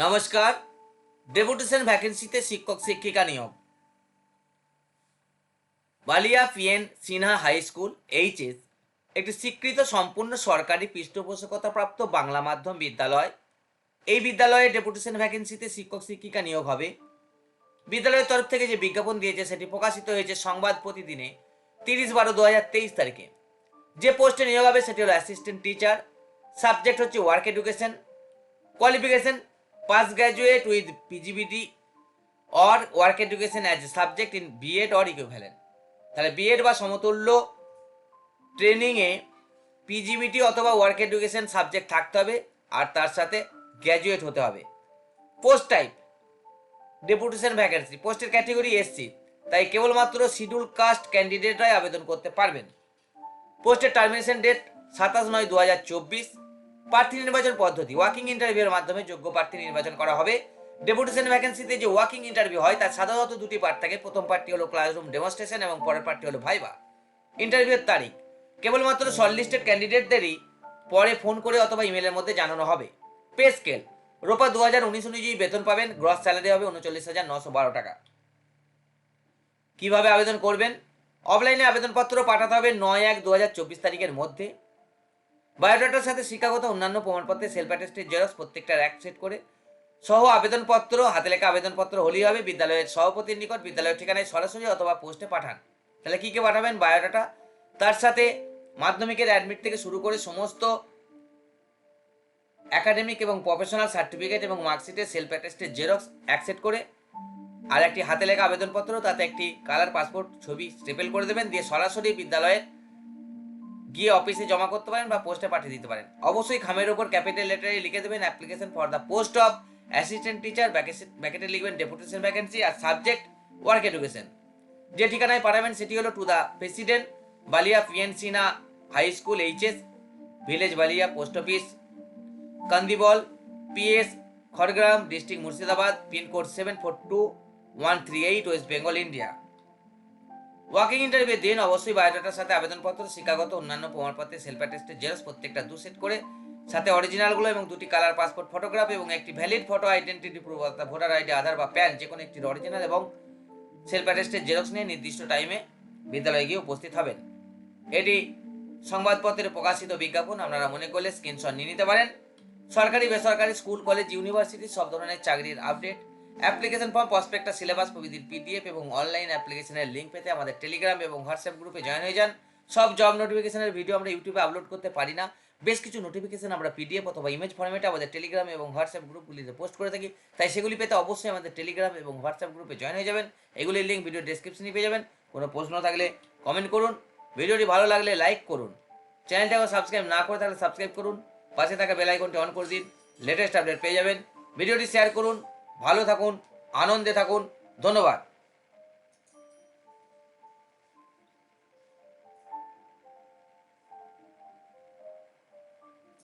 নমস্কার। ডেপুটেশন ভ্যাকেন্সিতে শিক্ষক শিক্ষিকা নিয়োগ। Balia PN Sinha high school HS একটি স্বীকৃত সম্পূর্ণ সরকারি পৃষ্ঠপোষকতাপ্রাপ্ত বাংলা মাধ্যম বিদ্যালয়। এই বিদ্যালয়ে ডেপুটেশন ভ্যাকেন্সিতে শিক্ষক শিক্ষিকা নিয়োগ হবে। বিদ্যালয়ের তরফ থেকে যে বিজ্ঞাপন দিয়েছে সেটি প্রকাশিত হয়েছে সংবাদ প্রতিদিনে 30/12/2023 তারিখে। যে পোস্টে নিয়োগ হবে সেটি হলো অ্যাসিস্ট্যান্ট টিচার। সাবজেক্ট হচ্ছে work education. Qualification pass graduate with PGBT or work education as a subject in B.Ed or equivalent। তাহলে বিএড বা সমতুল্য ট্রেনিংয়ে পিজিবিটি অথবা ওয়ার্ক এডুকেশন সাবজেক্ট থাকতে হবে, আর তার সাথে গ্র্যাজুয়েট হতে হবে। Post type deputation vacancy. পোস্টের ক্যাটেগরি এসসি, তাই কেবলমাত্র শিডিউল কাস্ট ক্যান্ডিডেটরাই আবেদন করতে পারবেন। পোস্টের টার্মিনেশন ডেট 27/9/2024। প্রার্থী নির্বাচন পদ্ধতি ওয়াকিং ইন্টারভিউর মাধ্যমে যোগ্য প্রার্থী নির্বাচন করা হবে। ডেপুটেশন ভ্যাকেন্সিতে যে ওয়াকিং ইন্টারভিউ হয় তার সাধারণত দুটি পার্ট থাকে। প্রথম পার্টটি হলো ক্লাসরুম ডেমনস্ট্রেশন এবং পরের পার্টটি হলো ভাইবা। ইন্টারভিউর তারিখ কেবলমাত্র শর্টলিস্টেড ক্যান্ডিডেটদেরই পরে ফোন করে অথবা ইমেলের মধ্যে জানানো হবে। পে স্কেল রোপা 2019 অনুযায়ী বেতন পাবেন। গ্রস স্যালারি হবে 39,912 টাকা। কিভাবে আবেদন করবেন? অফলাইনে আবেদনপত্র পাঠাতে হবে 9/1/2024 তারিখের মধ্যে। বায়োডাটার সাথে শিক্ষাগত অন্যান্য প্রমাণপত্রের সেলফ অ্যাটেস্টেড জেরক্স প্রত্যেকটার এক সেট করে সহ আবেদনপত্র, হাতে লেখা আবেদনপত্র হলেই হবে। বিদ্যালয়ের সভাপতির নিকট বিদ্যালয়ের ঠিকানায় সরাসরি অথবা পোস্টে পাঠান। তাহলে কী কী পাঠাবেন? বায়োডাটা, তার সাথে মাধ্যমিকের অ্যাডমিট থেকে শুরু করে সমস্ত একাডেমিক এবং প্রফেশনাল সার্টিফিকেট এবং মার্কশিটের সেলফ অ্যাটেস্টেড জেরক্স এক সেট করে, আর একটি হাতে লেখা আবেদনপত্র, তাতে একটি কালার পাসপোর্ট ছবি স্টেপল করে দেবেন। দিয়ে সরাসরি বিদ্যালয়ের গিয়ে অফিসে জমা করতে পারেন বা পোস্টে পাঠিয়ে দিতে পারেন। অবশ্যই খামের ওপর ক্যাপিটাল লেটারে লিখে দেবেন application for the post of assistant teacher, ব্যাকেটে লিখবেন ডেপুটেশন ভ্যাকেন্সি, আর সাবজেক্ট ওয়ার্ক এডুকেশন। যে ঠিকানায় পাঠাবেন সেটি হলো to the president, Balia PN Sinha high school HS, village Balia, post office Kandibal, PS Khargram, district Murshidabad, pincode 742138, west Bengal, India. Walking interview দিন অবশ্যই বায়োডাটার সাথে আবেদনপত্র, শিক্ষাগত অন্যান্য প্রমাণপত্রের সেলফ অ্যাটেস্টেড জেরক্স প্রত্যেকটা 2 সেট করে, সাথে অরিজিনালগুলো এবং 2টি কালার পাসপোর্ট ফটোগ্রাফ এবং একটি ভ্যালিড ফটো আইডেন্টিটি প্রুফ অর্থাৎ ভোটার আইডি, আধার বা প্যান যে কোনো একটির অরিজিনাল এবং সেলফ অ্যাটেস্টেড জেরক্স নিয়ে নির্দিষ্ট টাইমে বিদ্যালয়ে গিয়ে উপস্থিত হবেন। এটি সংবাদপত্রে প্রকাশিত বিজ্ঞাপন। আপনারা মনে করলে স্ক্রিনশট নিয়ে নিতে পারেন। সরকারি বেসরকারি স্কুল কলেজ ইউনিভার্সিটি সব ধরনের চাকরির update, application form, prospectus, syllabus প্রভৃতির পিডিএফ এবং অনলাইন অ্যাপ্লিকেশনের লিঙ্ক পেতে আমাদের টেলিগ্রাম এবং হোয়াটসঅ্যাপ গ্রুপে জয়েন হয়ে যান। সব জব নোটিফিকেশনের ভিডিও আমরা ইউটিউবে আপলোড করতে পারি না। বেশ কিছু নোটিফিকেশন আমরা পিডিএফ অথবা ইমেজ ফরম্যাটে আমাদের টেলিগ্রাম এবং হোয়াটসঅ্যাপ গ্রুপগুলিতে পোস্ট করে থাকি, তাই সেগুলি পেতে অবশ্যই আমাদের টেলিগ্রাম এবং হোয়াটসঅ্যাপ গ্রুপে জয়েন হয়ে যাবেন। এগুলির লিঙ্ক ভিডিও ডেসক্রিপশনে পেয়ে যাবেন। কোনো প্রশ্ন থাকলে কমেন্ট করুন। ভিডিওটি ভালো লাগলে লাইক করুন। চ্যানেলটাকে সাবস্ক্রাইব না করে থাকলে সাবস্ক্রাইব করুন। পাশে থাকা বেল আইকনটি অন করে দিন, লেটেস্ট আপডেট পেয়ে যাবেন। ভিডিওটি শেয়ার করুন। ভালো থাকুন, আনন্দে থাকুন। ধন্যবাদ।